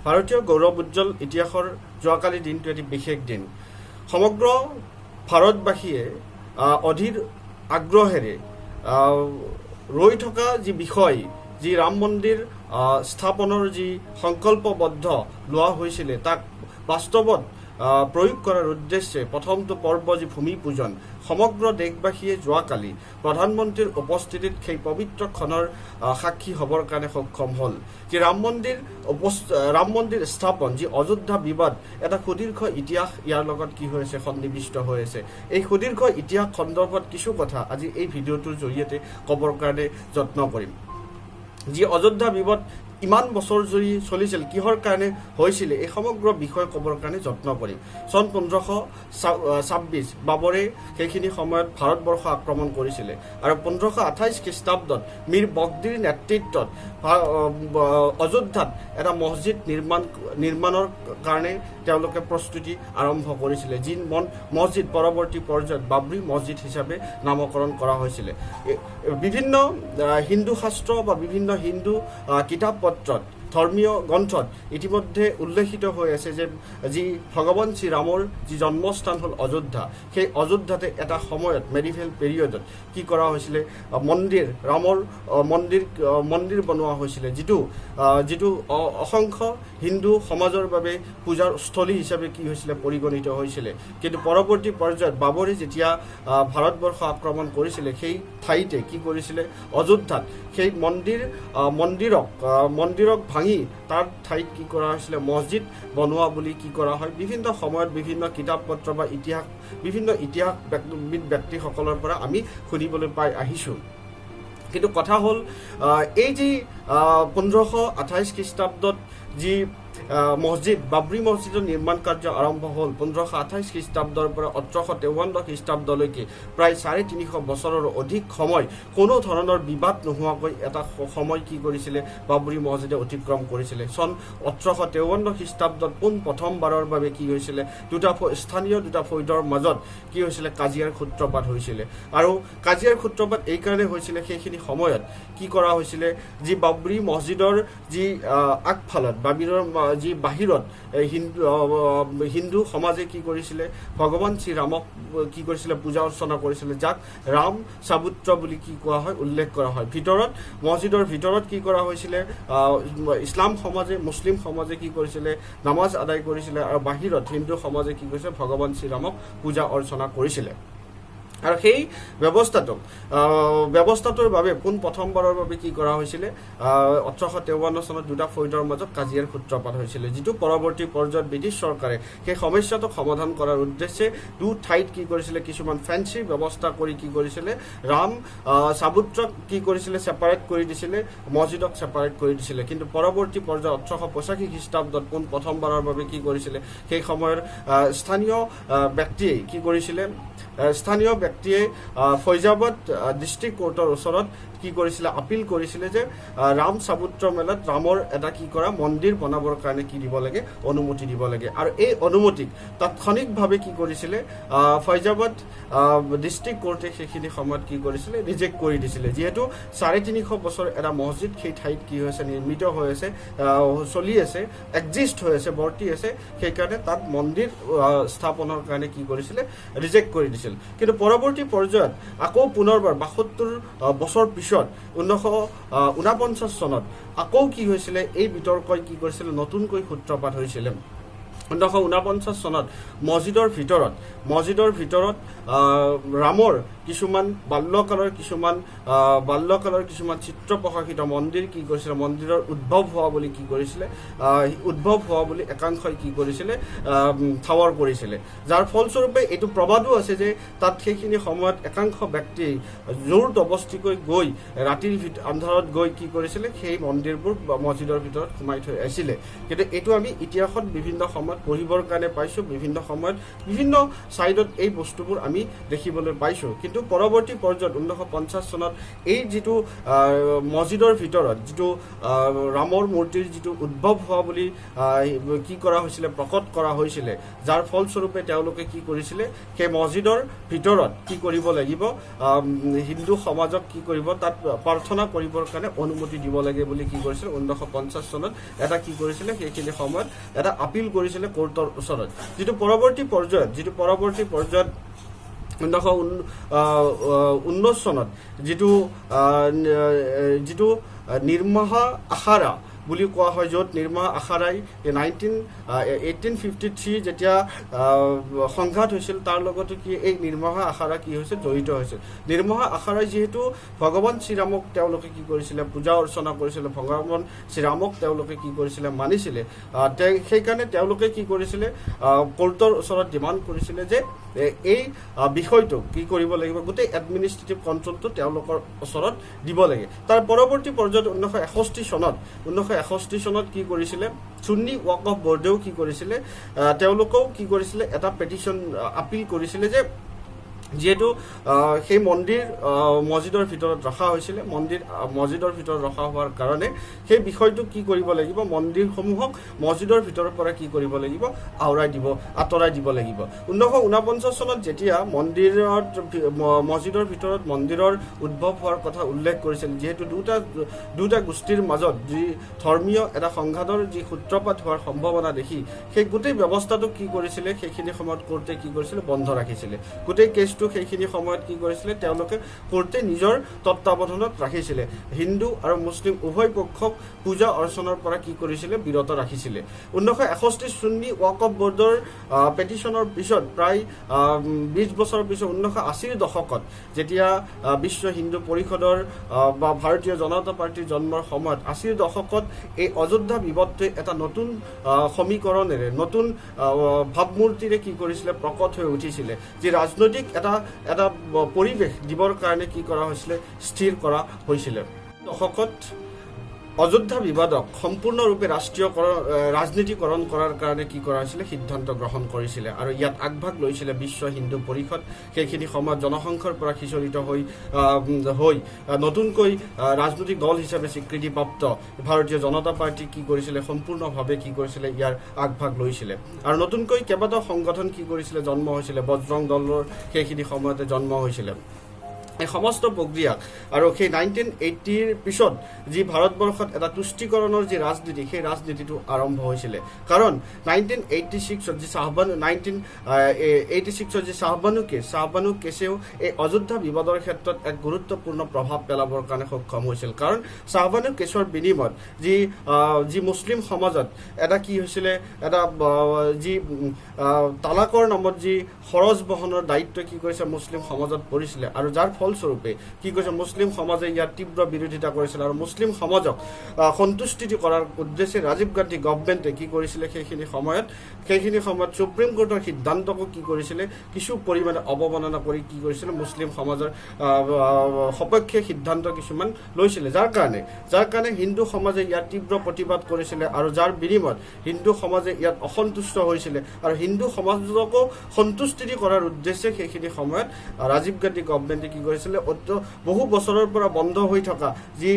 ভাৰতীয় গৌৰৱ উজ্জ্বল ইতিহাসৰ যোৱাকালি দিনটো এটি বিশেষ দিন। সমগ্ৰ ভাৰতবাসীয়ে অধীৰ আগ্ৰহেৰে ৰৈ থকা যি বিষয়, যি ৰাম মন্দিৰ স্থাপনৰ যি সংকল্পবদ্ধ লোৱা হৈছিলে তাক বাস্তৱত প্ৰয়োগ কৰাৰ উদ্দেশ্যে প্ৰথমটো পৰ্ব যি ভূমি পূজন, সমগ্ৰ দেশবাসীয়ে যোৱাকালি প্ৰধানমন্ত্ৰীৰ উপস্থিতিত সেই পবিত্ৰ ক্ষণৰ সাক্ষী হ'বৰ কাৰণে সক্ষম হ'ল। যি ৰাম মন্দিৰ স্থাপন, যি অযোধ্যা বিবাদ, এটা সুদীৰ্ঘ ইতিহাস ইয়াৰ লগত কি হৈ আছে, সন্নিৱিষ্ট হৈ আছে। এই সুদীৰ্ঘ ইতিহাস সন্দৰ্ভত কিছু কথা আজি এই ভিডিঅ'টোৰ জৰিয়তে ক'বৰ কাৰণে যত্ন কৰিম। যি অযোধ্যা বিবাদ ইমান বছৰ জুৰি চলিছিল, কিহৰ কাৰণে হৈছিলে, এই সমগ্ৰ বিষয় ক'বৰ কাৰণে যত্ন কৰিম। চন 1526 বাবৰে সেইখিনি সময়ত ভাৰতবৰ্ষ আক্ৰমণ কৰিছিলে আৰু 1528 খ্ৰীষ্টাব্দত মীৰ বখতীৰ নেতৃত্বত অযোধ্যাত এটা মছজিদ নিৰ্মাণৰ কাৰণে তেওঁলোকে প্ৰস্তুতি আৰম্ভ কৰিছিলে, যি মছজিদ পৰৱৰ্তী পৰ্যায়ত বাবৰি মছজিদ হিচাপে নামকৰণ কৰা হৈছিলে। বিভিন্ন হিন্দু শাস্ত্ৰ বা বিভিন্ন হিন্দু কিতাপ পত্ৰত, ধৰ্মীয় গ্ৰন্থত ইতিমধ্যে উল্লেখিত হৈ আছে যে যি ভগৱান শ্ৰীৰামৰ যি জন্মস্থান হ'ল অযোধ্যা, সেই অযোধ্যাতে এটা সময়ত মেডিভেল পিৰিয়ডত কি কৰা হৈছিলে, ৰামৰ মন্দিৰ বনোৱা হৈছিলে, যিটো অসংখ্য হিন্দু সমাজৰ বাবে পূজাৰ স্থলী হিচাপে কি হৈছিলে, পৰিগণিত হৈছিলে। কিন্তু পৰৱৰ্তী পৰ্যায়ত বাবৰে যেতিয়া ভাৰতবৰ্ষ আক্ৰমণ কৰিছিলে, সেই ঠাইতে কি কৰিছিলে, অযোধ্যাত সেই মন্দিৰক ভাঙি তাৰ ঠাইত কি কৰা হৈছিলে, মছজিদ বনোৱা বুলি কি কৰা হয়, বিভিন্ন সময়ত বিভিন্ন কিতাপ পত্ৰ বা বিভিন্ন ইতিহাসবিদ ব্যক্তিসকলৰ পৰা আমি শুনিবলৈ পাই আহিছোঁ। কিন্তু কথা হ'ল, এই যি 1528 খ্ৰীষ্টাব্দত যি মছজিদ, বাবৰি মছজিদৰ নিৰ্মাণ কাৰ্য আৰম্ভ হ'ল 1528 খ্ৰীষ্টাব্দৰ পৰা 1853 খ্ৰীষ্টাব্দলৈকে প্ৰায় 350 বছৰৰো অধিক সময় কোনো ধৰণৰ বিবাদ নোহোৱাকৈ এটা সময় কি কৰিছিলে, বাবৰি মছজিদে অতিক্ৰম কৰিছিলে। চন 1853 খ্ৰীষ্টাব্দত প্ৰথমবাৰৰ বাবে কি হৈছিলে, স্থানীয় দুটা ফৈদৰ মাজত কি হৈছিলে, কাজিয়াৰ সূত্ৰপাত হৈছিলে। আৰু কাজিয়াৰ সূত্ৰপাত এইকাৰণে হৈছিলে, সেইখিনি সময়ত কি কৰা হৈছিলে, যি বাবৰি মছজিদৰ যি আগফালত যি বাহিৰত হিন্দু সমাজে কি কৰিছিলে, ভগৱান শ্ৰীৰামক কি কৰিছিলে, পূজা অৰ্চনা কৰিছিলে, যাক ৰাম চাবুত্ৰ বুলি কি কোৱা হয়, উল্লেখ কৰা হয়। মছজিদৰ ভিতৰত কি কৰা হৈছিলে, ইছলাম সমাজে, মুছলিম সমাজে কি কৰিছিলে, নামাজ আদায় কৰিছিলে, আৰু বাহিৰত হিন্দু সমাজে কি কৰিছিলে, ভগৱান শ্ৰীৰামক পূজা অৰ্চনা কৰিছিলে। আৰু সেই ব্যৱস্থাটোৰ বাবে প্ৰথমবাৰৰ বাবে কি কৰা হৈছিলে, 1853 চনত দুটা ফৈদৰ মাজত কাজিয়াৰ সূত্ৰপাত হৈছিলে, যিটো পৰৱৰ্তী পৰ্যায়ত ব্ৰিটিছ চৰকাৰে সেই সমস্যাটোক সমাধান কৰাৰ উদ্দেশ্যে দু ঠাইত কি কৰিছিলে, কিছুমান ফেঞ্চি ব্যৱস্থা কৰি কি কৰিছিলে, ৰাম চাবুত্ৰক কি কৰিছিলে, ছেপাৰেট কৰি দিছিলে, মছজিদক ছেপাৰেট কৰি দিছিলে। কিন্তু পৰৱৰ্তী পৰ্যায়ত 1885 খ্ৰীষ্টাব্দত প্ৰথমবাৰৰ বাবে কি কৰিছিলে, সেই সময়ৰ স্থানীয় ব্যক্তিয়ে ফৈজাবাদ ডিষ্ট্ৰিক্ট কোৰ্টৰ ওচৰত কি কৰিছিলে, আপিল কৰিছিলে যে ৰাম চাবুত্ৰ মেলাত ৰামৰ এটা কি কৰা মন্দিৰ বনাবৰ কাৰণে কি দিব লাগে, অনুমতি দিব লাগে। আৰু এই অনুমতিক তাৎক্ষণিকভাৱে কি কৰিছিলে, ফৈজাবাদ ডিষ্ট্ৰিক্ট কোৰ্টে সেইখিনি সময়ত কি কৰিছিলে, ৰিজেক্ট কৰি দিছিলে। যিহেতু 350 বছৰ এটা মছজিদ সেই ঠাইত কি হৈছে, নিৰ্মিত হৈ আছে, চলি আছে, এক্সিষ্ট হৈ আছে, বৰ্তি আছে, সেইকাৰণে তাত মন্দিৰ স্থাপনৰ কাৰণে কি কৰিছিলে, ৰিজেক্ট কৰি দিছিল। কিন্তু পৰৱৰ্তী পৰ্যায়ত আকৌ পুনৰবাৰ 72 বছৰ পিছত 1949 চনত আকৌ কি হৈছিলে, এই বিতৰ্কই কি কৰিছিলে, নতুনকৈ সূত্ৰপাত হৈছিলে। 1949 চনত মছজিদৰ ভিতৰত ৰামৰ কিছুমান বাল্যকালৰ কিছুমান চিত্ৰ প্ৰকাশিত মন্দিৰ কি কৰিছিলে, মন্দিৰৰ উদ্ভৱ হোৱা বুলি একাংশই কি কৰিছিলে, ঠাৱৰ কৰিছিলে। যাৰ ফলস্বৰূপে এইটো প্ৰবাদো আছে যে তাত সেইখিনি সময়ত একাংশ ব্যক্তি জোৰ জবস্তিকৈ গৈ ৰাতিৰ আন্ধাৰত গৈ কি কৰিছিলে, সেই মন্দিৰবোৰ মছজিদৰ ভিতৰত সোমাই থৈ আহিছিলে। কিন্তু এইটো আমি ইতিহাসত বিভিন্ন সময়ত পঢ়িবৰ কাৰণে পাইছোঁ, বিভিন্ন সময়ত বিভিন্ন ছাইডত এই বস্তুবোৰ আমি দেখিবলৈ পাইছোঁ। কিন্তু কিন্তু পৰৱৰ্তী পৰ্যায়ত 1950 চনত এই যিটো মছজিদৰ ভিতৰত যিটো ৰামৰ মূৰ্তিৰ যিটো উদ্ভৱ হোৱা বুলি কি কৰা হৈছিলে, প্ৰকট কৰা হৈছিলে, যাৰ ফলস্বৰূপে তেওঁলোকে কি কৰিছিলে, সেই মছজিদৰ ভিতৰত কি কৰিব লাগিব, হিন্দু সমাজক কি কৰিব, তাত প্ৰাৰ্থনা কৰিবৰ কাৰণে অনুমতি দিব লাগে বুলি কি কৰিছিলে 1950 চনত এটা কি কৰিছিলে, সেইখিনি সময়ত এটা আপিল কৰিছিলে কোৰ্টৰ ওচৰত। যিটো পৰৱৰ্তী পৰ্যায়ত 1919 চনত যিটো নিৰ্মাহা আখাৰা বুলি কোৱা হয়, য'ত নিৰ্মাহা আখাৰাই 1853 যেতিয়া সংঘাত হৈছিল, তাৰ লগতে কি এই নিৰ্মাহা আখাৰা কি হৈছে, জড়িত হৈছিল। নিৰ্মাহা আখাৰাই যিহেতু ভগৱান শ্ৰীৰামক তেওঁলোকে কি কৰিছিলে, পূজা অৰ্চনা কৰিছিলে, ভগৱান শ্ৰীৰামক তেওঁলোকে কি কৰিছিলে, মানিছিলে। সেইকাৰণে তেওঁলোকে কি কৰিছিলে, কোৰ্টৰ ওচৰত ডিমাণ্ড কৰিছিলে যে এই বিষয়টো কি কৰিব লাগিব, গোটেই এডমিনিষ্ট্ৰেটিভ কণ্ট্ৰলটো তেওঁলোকৰ ওচৰত দিব লাগে। তাৰ পৰৱৰ্তী পৰ্যায়ত 1961 চনত কি কৰিছিলে, সুন্নী ৱাকফ বৰ্ডেও কি কৰিছিলে, তেওঁলোকেও কি কৰিছিলে, এটা পেটিশ্যন আপিল কৰিছিলে যে যিহেতু সেই মন্দিৰ মছজিদৰ ভিতৰত ৰখা হৈছিলে, মছজিদৰ ভিতৰত ৰখা হোৱাৰ কাৰণে সেই বিষয়টো কি কৰিব লাগিব, মন্দিৰসমূহক মছজিদৰ ভিতৰৰ পৰা কি কৰিব লাগিব, আঁতৰাই দিব লাগিব। 1949 চনত যেতিয়া মছজিদৰ ভিতৰত মন্দিৰৰ উদ্ভৱ হোৱাৰ কথা উল্লেখ কৰিছিল, যিহেতু দুটা গোষ্ঠীৰ মাজত যি ধৰ্মীয় এটা সংঘাতৰ যি সূত্ৰপাত হোৱাৰ সম্ভাৱনা দেখি সেই গোটেই ব্যৱস্থাটো কি কৰিছিলে, সেইখিনি সময়ত কোৰ্টে কি কৰিছিলে, বন্ধ ৰাখিছিলে। গোটেই কেছটো সেইখিনি সময়ত কি কৰিছিলে, তেওঁলোকে কোৰ্টে নিজৰ তত্বাৱধানত ৰাখিছিলে। হিন্দু আৰু মুছলিম উভয় পক্ষক পূজা অৰ্চনাৰ পৰা কি কৰিছিলে, বিৰত ৰাখিছিলে। 1961 সুন্নী ৱাকফ বৰ্ডৰ পেটিশ্যনৰ পিছত প্ৰায় 20 বছৰৰ পিছত 1980ৰ দশকত যেতিয়া বিশ্ব হিন্দু পৰিষদৰ বা ভাৰতীয় জনতা পাৰ্টীৰ জন্মৰ সময়ত 80ৰ দশকত এই অযোধ্যা বিবাদটোৱে এটা নতুন সমীকৰণেৰে, নতুন ভাৱমূৰ্তিৰে কি কৰিছিলে, প্ৰকট হৈ উঠিছিলে। যি ৰাজনৈতিক এটা পৰিৱেশ দিবৰ কাৰণে কি কৰা হৈছিলে, স্থিৰ কৰা হৈছিলে। দশকত অযোধ্যা বিবাদক সম্পূৰ্ণৰূপে ৰাজনীতিকৰণ কৰাৰ কাৰণে কি কৰা হৈছিলে, সিদ্ধান্ত গ্ৰহণ কৰিছিলে আৰু ইয়াত আগভাগ লৈছিলে বিশ্ব হিন্দু পৰিষদ। সেইখিনি সময়ত জনসংঘৰ পৰা সিঁচৰিত হৈ নতুনকৈ ৰাজনৈতিক দল হিচাপে স্বীকৃতিপ্ৰাপ্ত ভাৰতীয় জনতা পাৰ্টী কি কৰিছিলে, সম্পূৰ্ণভাৱে কি কৰিছিলে, ইয়াৰ আগভাগ লৈছিলে আৰু নতুনকৈ কেইবাটাও সংগঠন কি কৰিছিলে, জন্ম হৈছিলে। বজৰং দলৰ সেইখিনি সময়তে জন্ম হৈছিলে। এই সমস্ত প্ৰক্ৰিয়াক আৰু সেই 1980ৰ পিছত যি ভাৰতবৰ্ষত এটা তুষ্টিকৰণৰ যি ৰাজনীতি, সেই ৰাজনীতিটো আৰম্ভ হৈছিলে। কাৰণ 1986ত যি শাহবানু কেছেও এই অযোধ্যা বিবাদৰ ক্ষেত্ৰত এক গুৰুত্বপূৰ্ণ প্ৰভাৱ পেলাবৰ কাৰণে সক্ষম হৈছিল। কাৰণ শাহবানু কেছৰ বিনিময়ত যি মুছলিম সমাজত এটা কি হৈছিলে, এটা যি তালাকৰ নামত যি খৰচ বহনৰ দায়িত্ব কি কৰিছে, মুছলিম সমাজত পৰিছিলে আৰু যাৰ ফলস্বৰূপে কি কৈছে, মুছলিম সমাজে ইয়াৰ তীব্ৰ বিৰোধিতা কৰিছিল আৰু মুছলিম সমাজক সন্তুষ্টি কৰাৰ উদ্দেশ্যে ৰাজীৱ গান্ধী গভৰ্ণমেণ্টে কি কৰিছিলে, সেইখিনি সময়ত সুপ্ৰিম কোৰ্টৰ সিদ্ধান্তকো কি কৰিছিলে, কিছু পৰিমাণে অৱমাননা কৰি কি কৰিছিলে, মুছলিম সমাজৰ সপক্ষে সিদ্ধান্ত কিছুমান লৈছিলে। যাৰ কাৰণে হিন্দু সমাজে ইয়াৰ তীব্ৰ প্ৰতিবাদ কৰিছিলে আৰু যাৰ বিনিময়ত হিন্দু সমাজে ইয়াত অসন্তুষ্ট হৈছিলে আৰু হিন্দু সমাজকো সন্তুষ্টি কৰাৰ উদ্দেশ্যে সেইখিনি সময়ত ৰাজীৱ গান্ধী গভৰ্ণমেণ্টে কি কৰিছিলে, বহু বছৰৰ পৰা বন্ধ হৈ থকা যি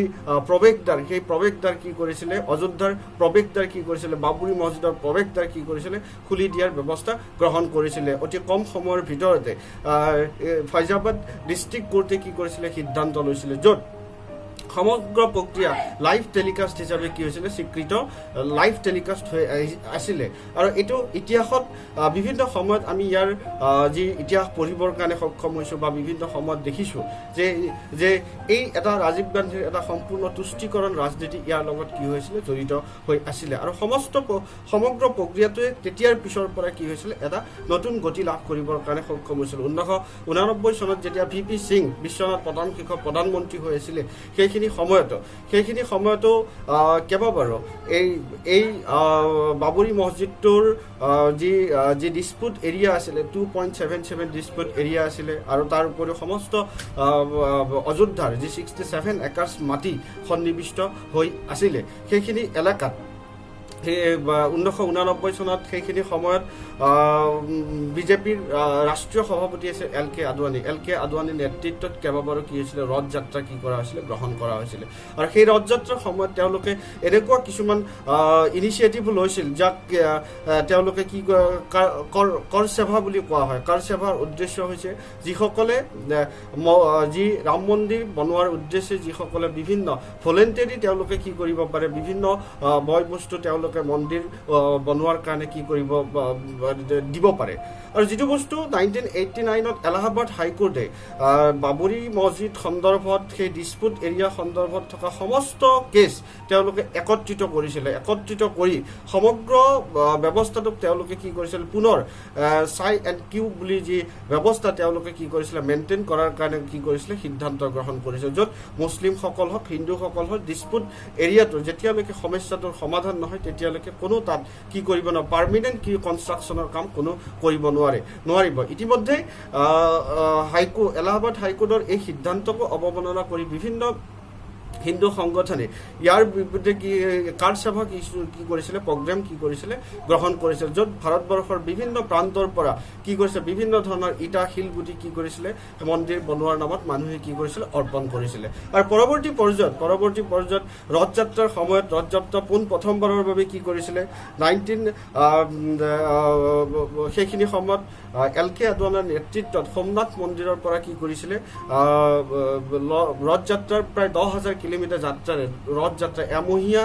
প্ৰৱেশদ্বাৰ, সেই প্ৰৱেশদ্বাৰ কি কৰিছিলে, অযোধ্যাৰ প্ৰৱেশদ্বাৰ কি কৰিছিলে, বাবৰি মছজিদৰ প্ৰৱেশদ্বাৰ কি কৰিছিলে, খুলি দিয়াৰ ব্যৱস্থা গ্ৰহণ কৰিছিলে। অতি কম সময়ৰ ভিতৰতে ফাইজাবাদ ডিষ্ট্ৰিক্ট কোৰ্টে কি কৰিছিলে, সিদ্ধান্ত লৈছিলে, য'ত সমগ্ৰ প্ৰক্ৰিয়া লাইভ টেলিকাষ্ট হিচাপে কি হৈছিলে, স্বীকৃত লাইভ টেলিকাষ্ট হৈ আছিলে। আৰু এইটো ইতিহাসত বিভিন্ন সময়ত আমি ইয়াৰ যি ইতিহাস পঢ়িবৰ কাৰণে সক্ষম হৈছোঁ বা বিভিন্ন সময়ত দেখিছোঁ যে এই এটা ৰাজীৱ গান্ধীৰ এটা সম্পূৰ্ণ তুষ্টিকৰণ ৰাজনীতি ইয়াৰ লগত কি হৈছিলে, জড়িত হৈ আছিলে। আৰু সমগ্ৰ প্ৰক্ৰিয়াটোৱে তেতিয়াৰ পিছৰ পৰা কি হৈছিলে, এটা নতুন গতি লাভ কৰিবৰ কাৰণে সক্ষম হৈছিল। 1989 চনত যেতিয়া VP সিং বিশ্বনাথ প্ৰধানমন্ত্ৰী হৈ আছিলে, সেইখিনি সময়তো কেইবাবাৰো এই বাবৰি মছজিদটোৰ যি ডিছপুট এৰিয়া আছিলে, 2.77 ডিছপুট এৰিয়া আছিলে আৰু তাৰ উপৰিও সমস্ত অযোধ্যাৰ যি 67 একৰ্ছ মাটি সন্নিৱিষ্ট হৈ আছিলে, সেইখিনি এলেকাত সেই 1989 চনত সেইখিনি সময়ত বিজেপিৰ ৰাষ্ট্ৰীয় সভাপতি আছিল এল কে আদৱানীৰ নেতৃত্বত কেইবাবাৰো কি হৈছিলে ৰথ যাত্ৰা কি কৰা হৈছিলে গ্ৰহণ কৰা হৈছিলে আৰু সেই ৰথ যাত্ৰাৰ সময়ত তেওঁলোকে এনেকুৱা কিছুমান ইনিচিয়েটিভ লৈছিল যাক তেওঁলোকে কি কৰ সেৱা বুলি কোৱা হয়। কৰ সেৱাৰ উদ্দেশ্য হৈছে যিসকলে যি ৰাম মন্দিৰ বনোৱাৰ উদ্দেশ্যে যিসকলে বিভিন্ন ভলেণ্টাৰী তেওঁলোকে কি কৰিব পাৰে বিভিন্ন বয় বস্তু তেওঁলোকে মন্দিৰ বনোৱাৰ কাৰণে কি কৰিব দিব পাৰে আৰু যিটো বস্তু 1989ত এলাহাবাদ হাইকোৰ্টে বাবৰি মছজিদ সন্দৰ্ভত সেই ডিছপুট এৰিয়া সন্দৰ্ভত থকা সমস্ত কেছ তেওঁলোকে একত্ৰিত কৰি সমগ্ৰ ব্যৱস্থাটোক তেওঁলোকে কি কৰিছিল পুনৰ চাই এণ্ড কিউ বুলি যি ব্যৱস্থা তেওঁলোকে কি কৰিছিলে মেইনটেইন কৰাৰ কাৰণে কি কৰিছিলে সিদ্ধান্ত গ্ৰহণ কৰিছিল য'ত মুছলিমসকল হওক হিন্দুসকল হওক ডিছপুট এৰিয়াটো যেতিয়ালৈকে সমস্যাটোৰ সমাধান নহয় তেতিয়ালৈকে কোনো তাত কি কৰিব নোৱাৰে পাৰ্মানেণ্ট কি কনষ্ট্ৰাকশ্যনৰ কাম কোনো কৰিব নোৱাৰিব। ইতিমধ্যে এলাহাবাদ হাইকোৰ্টৰ এই সিদ্ধান্তকো অৱমাননা কৰি বিভিন্ন হিন্দু সংগঠনে ইয়াৰ বিৰুদ্ধে কি কাৰ সভা কি কৰিছিলে প্ৰগ্ৰেম কি কৰিছিলে গ্ৰহণ কৰিছিল য'ত ভাৰতবৰ্ষৰ বিভিন্ন প্ৰান্তৰ পৰা কি কৰিছে বিভিন্ন ধৰণৰ ইটা শিলগুটি কি কৰিছিলে মন্দিৰ বনোৱাৰ নামত মানুহে কি কৰিছিলে অৰ্পণ কৰিছিলে আৰু পৰৱৰ্তী পৰ্যায়ত ৰথ যাত্ৰাৰ সময়ত ৰথ যাত্ৰা প্ৰথমবাৰৰ বাবে কি কৰিছিলে সেইখিনি সময়ত এল কে আদৱানীৰ নেতৃত্বত সোমনাথ মন্দিৰৰ পৰা কি কৰিছিলে ৰথ যাত্ৰাৰ প্ৰায় 10,000 কিলোমিটাৰ যাত্ৰাৰে ৰথ যাত্ৰা এমহীয়া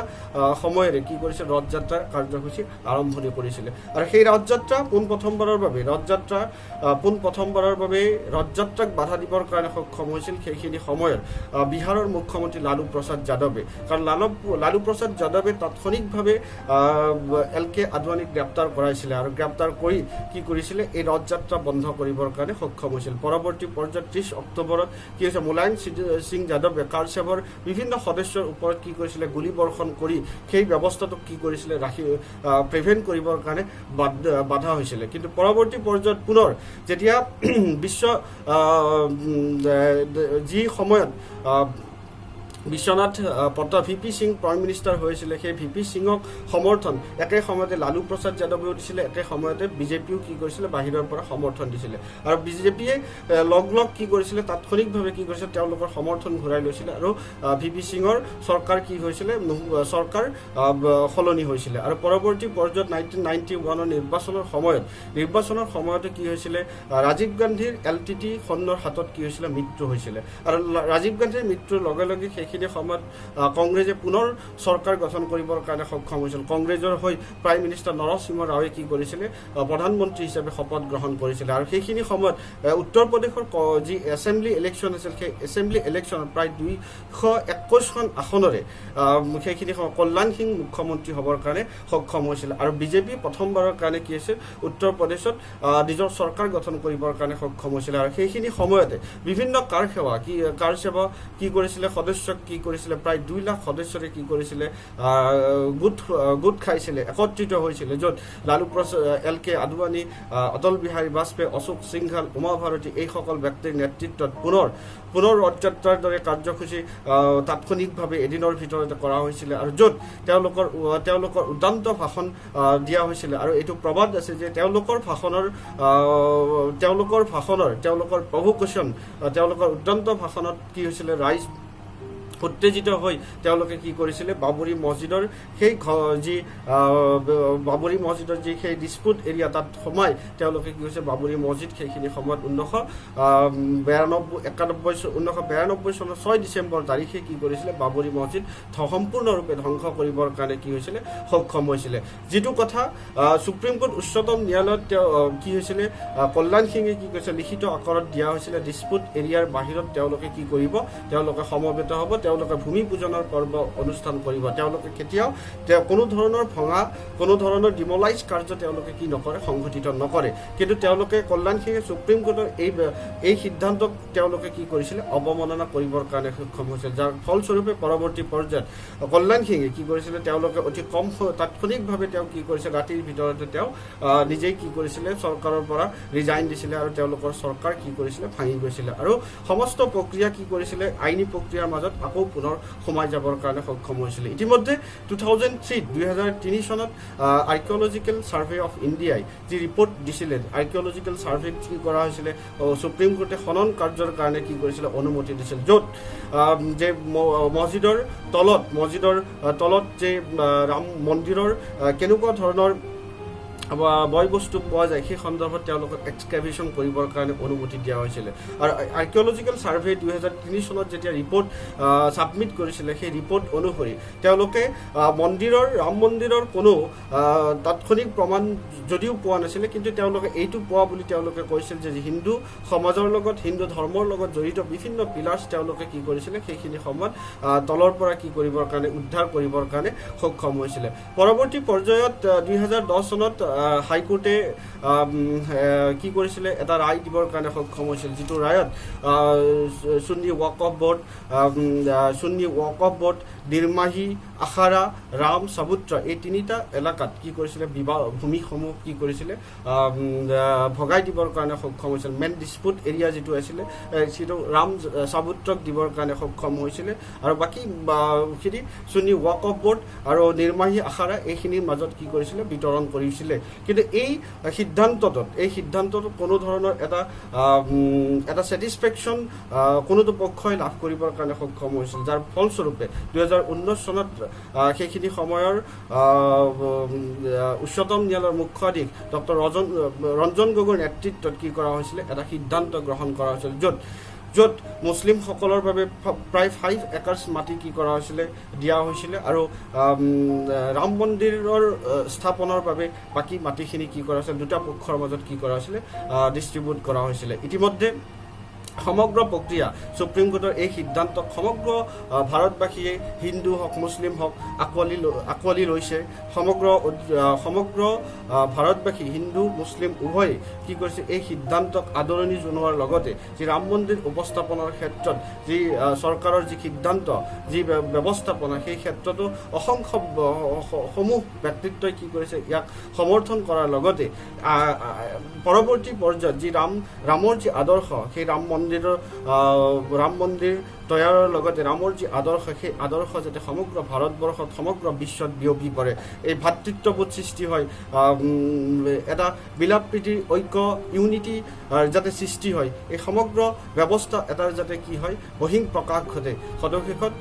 সময়েৰে কি কৰিছে ৰথ যাত্ৰাৰ কাৰ্যসূচী আৰম্ভণি কৰিছিলে আৰু সেই ৰথ যাত্ৰা পোনপ্ৰথমবাৰৰ বাবে ৰথ যাত্ৰাক বাধা দিবৰ কাৰণে সক্ষম হৈছিল সেইখিনি সময়ত বিহাৰৰ মুখ্যমন্ত্ৰী লালু প্ৰসাদ যাদৱে কাৰণ লালু প্ৰসাদ যাদৱে তাৎক্ষণিকভাৱে এল কে আদৱানীক গ্ৰেপ্তাৰ কৰাইছিলে আৰু গ্ৰেপ্তাৰ কৰি কি কৰিছিলে এই ৰথ যাত্ৰা বন্ধ কৰিবৰ কাৰণে সক্ষম হৈছিল। পৰৱৰ্তী পৰ্যায়ত 30 অক্টোবৰত কি হৈছে মুলায়ম সিং যাদৱে কাৰ সেৱাৰ বিভিন্ন সদস্যৰ ওপৰত কি কৰিছিলে গুলী বৰ্ষণ কৰি সেই ব্যৱস্থাটোক কি কৰিছিলে প্ৰিভেণ্ট কৰিবৰ কাৰণে বাধা হৈছিলে কিন্তু পৰৱৰ্তী পৰ্যায়ত পুনৰ যেতিয়া বিশ্ব যি সময়ত Biswanath VP Singh prime minister হৈছিলে সেই ভিপি সিঙক সমৰ্থন একে সময়তে লালু প্ৰসাদ যাদৱেও দিছিলে একে সময়তে বিজেপিও কি কৰিছিলে বাহিৰৰ পৰা সমৰ্থন দিছিলে আৰু বিজেপিয়ে লগ কি কৰিছিলে তাৎক্ষণিকভাৱে কি কৰিছিলে তেওঁলোকৰ সমৰ্থন ঘূৰাই লৈছিলে আৰু ভিপি সিঙৰ চৰকাৰ কি হৈছিলে চৰকাৰ সলনি হৈছিলে আৰু পৰৱৰ্তী পৰ্যায়ত 1991ৰ নিৰ্বাচনৰ সময়তে কি হৈছিলে ৰাজীৱ গান্ধীৰ LTT সন্নৰ হাতত কি হৈছিলে মৃত্যু হৈছিলে আৰু ৰাজীৱ গান্ধীৰ মৃত্যুৰ লগে লগে সেইখিনি সময়ত কংগ্ৰেছে পুনৰ চৰকাৰ গঠন কৰিবৰ কাৰণে সক্ষম হৈছিল। কংগ্ৰেছৰ হৈ প্ৰাইম মিনিষ্টাৰ নৰসিংহ ৰাৱে কি কৰিছিলে প্ৰধানমন্ত্ৰী হিচাপে শপত গ্ৰহণ কৰিছিলে আৰু সেইখিনি সময়ত উত্তৰ প্ৰদেশৰ যি এছেম্বলি ইলেকশ্যন আছিল সেই এছেম্বলি ইলেকশ্যনত প্ৰায় 221খন আসনৰে সেইখিনি সময়ত কল্যাণ সিং মুখ্যমন্ত্ৰী হ'বৰ কাৰণে সক্ষম হৈছিল আৰু বিজেপি প্ৰথমবাৰৰ কাৰণে কি আছিল উত্তৰ প্ৰদেশত নিজৰ চৰকাৰ গঠন কৰিবৰ কাৰণে সক্ষম হৈছিল আৰু সেইখিনি সময়তে বিভিন্ন কাৰ সেৱা কি কৰিছিলে সদস্যক কি কৰিছিলে প্ৰায় 2 লাখ সদস্যৰে কি কৰিছিলে গোট খাইছিলে একত্ৰিত হৈছিলে য'ত লালু প্ৰসাদ এল কে আদৱানী অটল বিহাৰী বাজপেয়ী অশোক সিংঘাল উমা ভাৰতী এইসকল ব্যক্তিৰ নেতৃত্বত পুনৰ ৰথ যাত্ৰাৰ দৰে কাৰ্যসূচী তাৎক্ষণিকভাৱে এদিনৰ ভিতৰতে কৰা হৈছিলে আৰু য'ত তেওঁলোকৰ উদান্ত ভাষণ দিয়া হৈছিলে আৰু এইটো প্ৰবাদ আছে যে তেওঁলোকৰ প্ৰভোকেশ্যন তেওঁলোকৰ উদান্ত ভাষণত কি হৈছিলে ৰাইজ উত্তেজিত হৈ তেওঁলোকে কি কৰিছিলে বাবৰি মছজিদৰ যি সেই ডিছপুট এৰিয়া তাত সোমাই তেওঁলোকে কি হৈছে বাবৰি মছজিদ সেইখিনি সময়ত 1992 চনৰ 6 ডিচেম্বৰ তাৰিখে কি কৰিছিলে বাবৰি মছজিদ সম্পূৰ্ণৰূপে ধ্বংস কৰিবৰ কাৰণে কি হৈছিলে সক্ষম হৈছিলে যিটো কথা সুপ্ৰিম কোৰ্ট উচ্চতম ন্যায়ালয়ত কি হৈছিলে কল্যাণ সিঙে কি কৈছে লিখিত আকাৰত দিয়া হৈছিলে ডিছপুট এৰিয়াৰ বাহিৰত তেওঁলোকে কি কৰিব তেওঁলোকে সমবেত হ'ব তেওঁলোকে ভূমি পূজনৰ পৰ্ব অনুষ্ঠান কৰিব তেওঁলোকে কেতিয়াও কোনো ধৰণৰ ডিমলাইজ কাৰ্য তেওঁলোকে কি নকৰে সংঘটিত নকৰে কিন্তু তেওঁলোকে কল্যাণ সিঙে সুপ্ৰিম কোৰ্টৰ এই সিদ্ধান্তক তেওঁলোকে কি কৰিছিলে অৱমাননা কৰিবৰ কাৰণে সক্ষম হৈছিল যাৰ ফলস্বৰূপে পৰৱৰ্তী পৰ্যায়ত কল্যাণ সিঙে কি কৰিছিলে তেওঁলোকে অতি কম তাৎক্ষণিকভাৱে তেওঁ কি কৰিছে ৰাতিৰ ভিতৰতে তেওঁ নিজেই কি কৰিছিলে চৰকাৰৰ পৰা ৰিজাইন দিছিলে আৰু তেওঁলোকৰ চৰকাৰ কি কৰিছিলে ভাঙি গৈছিলে আৰু সমস্ত প্ৰক্ৰিয়া কি কৰিছিলে আইনী প্ৰক্ৰিয়াৰ মাজত আকৌ পুনৰ সোমাই যাবৰ কাৰণে সক্ষম হৈছিলে। ইতিমধ্যে 2003 চনত আৰ্কিঅলজিকেল ছাৰ্ভে অফ ইণ্ডিয়াই যি ৰিপৰ্ট দিছিলে, আৰ্কিঅলজিকেল ছাৰ্ভে কি কৰা হৈছিলে, সুপ্ৰিম কোৰ্টে খনন কাৰ্যৰ কাৰণে কি কৰিছিলে, অনুমতি দিছিল, য'ত যে মছজিদৰ তলত যে ৰাম মন্দিৰৰ কেনেকুৱা ধৰণৰ বয় বস্তু পোৱা যায় সেই সন্দৰ্ভত তেওঁলোকক এক্সকেভেশ্যন কৰিবৰ কাৰণে অনুমতি দিয়া হৈছিলে। আৰু আৰ্কিঅলজিকেল ছাৰ্ভে 2003 চনত যেতিয়া ৰিপৰ্ট ছাবমিট কৰিছিলে, সেই ৰিপৰ্ট অনুসৰি তেওঁলোকে ৰাম মন্দিৰৰ কোনো তাৎক্ষণিক প্ৰমাণ যদিও পোৱা নাছিলে, কিন্তু তেওঁলোকে এইটো পোৱা বুলি তেওঁলোকে কৈছিল যে হিন্দু সমাজৰ লগত, হিন্দু ধৰ্মৰ লগত জড়িত বিভিন্ন পিলাৰ্ছ তেওঁলোকে কি কৰিছিলে, সেইখিনি সময়ত তলৰ পৰা কি কৰিবৰ কাৰণে, উদ্ধাৰ কৰিবৰ কাৰণে সক্ষম হৈছিলে। পৰৱৰ্তী পৰ্যায়ত 2010 চনত হাইকোৰ্টে কি কৰিছিলে, এটা ৰায় দিবৰ কাৰণে সক্ষম হৈছিল, যিটো ৰায়ত সুন্নী ৱাকফ বোৰ্ড, নিৰ্মাহী, আখাৰা, ৰাম, চাবুত্ৰা এই তিনিটা এলেকাত কি কৰিছিলে, ভূমিসমূহ কি কৰিছিলে, ভগাই দিবৰ কাৰণে সক্ষম হৈছিল। মেইন ডিছপুট এৰিয়া যিটো আছিলে, সেইটো ৰাম চাবুত্ৰক দিবৰ কাৰণে সক্ষম হৈছিলে, আৰু বাকীখিনি সুন্নী ৱাকফ বোৰ্ড আৰু নিৰ্মাহী, আখাৰা এইখিনিৰ মাজত কি কৰিছিলে, বিতৰণ কৰিছিলে। কিন্তু এই সিদ্ধান্তটোত কোনো ধৰণৰ এটা ছেটিছফেকশ্যন কোনোটো পক্ষই লাভ কৰিবৰ কাৰণে সক্ষম হৈছিল, যাৰ ফলস্বৰূপে 2019 চনত সেইখিনি সময়ৰ উচ্চতম ন্যায়ালয়ৰ মুখ্য আদেশ ডক্টৰ ৰঞ্জন গগৈৰ নেতৃত্বত কি কৰা হৈছিলে, এটা সিদ্ধান্ত গ্ৰহণ কৰা হৈছিল, য'ত মুছলিমসকলৰ বাবে প্ৰায় 5 একৰ্ছ মাটি কি কৰা হৈছিলে, দিয়া হৈছিলে, আৰু ৰাম মন্দিৰৰ স্থাপনৰ বাবে বাকী মাটিখিনি কি কৰা হৈছিলে, দুটা পক্ষৰ মাজত কি কৰা হৈছিলে, ডিষ্ট্ৰিবিউট কৰা হৈছিলে। ইতিমধ্যে সমগ্ৰ প্ৰক্ৰিয়া সুপ্ৰিম কোৰ্টৰ এই সিদ্ধান্তক সমগ্ৰ ভাৰতবাসীয়ে, হিন্দু হওক মুছলিম হওক, আঁকোৱালি লৈছে। সমগ্ৰ ভাৰতবাসী হিন্দু মুছলিম উভয়ে কি কৰিছে, এই সিদ্ধান্তক আদৰণি জনোৱাৰ লগতে যি ৰাম মন্দিৰ উপস্থাপনৰ ক্ষেত্ৰত যি চৰকাৰৰ যি সিদ্ধান্ত, যি ব্যৱস্থাপনা, সেই ক্ষেত্ৰতো অসংখ্য সমূহ ব্যক্তিত্বই কি কৰিছে, ইয়াক সমৰ্থন কৰাৰ লগতে পৰৱৰ্তী পৰ্যায়ত যি ৰামৰ যি আদৰ্শ, সেই ৰাম মন্দিৰ তৈয়াৰৰ লগতে ৰামৰ যি আদৰ্শ, সেই আদৰ্শ যাতে সমগ্ৰ ভাৰতবৰ্ষত, সমগ্ৰ বিশ্বত বিয়পি পৰে, এই ভাতৃত্ববোধ সৃষ্টি হয়, এটা বিলাপ প্ৰীতিৰ ঐক্য, ইউনিটি যাতে সৃষ্টি হয়, এই সমগ্ৰ ব্যৱস্থা এটাৰ যাতে কি হয়, বহিঃ প্ৰকাশ ঘটে। সদশেষত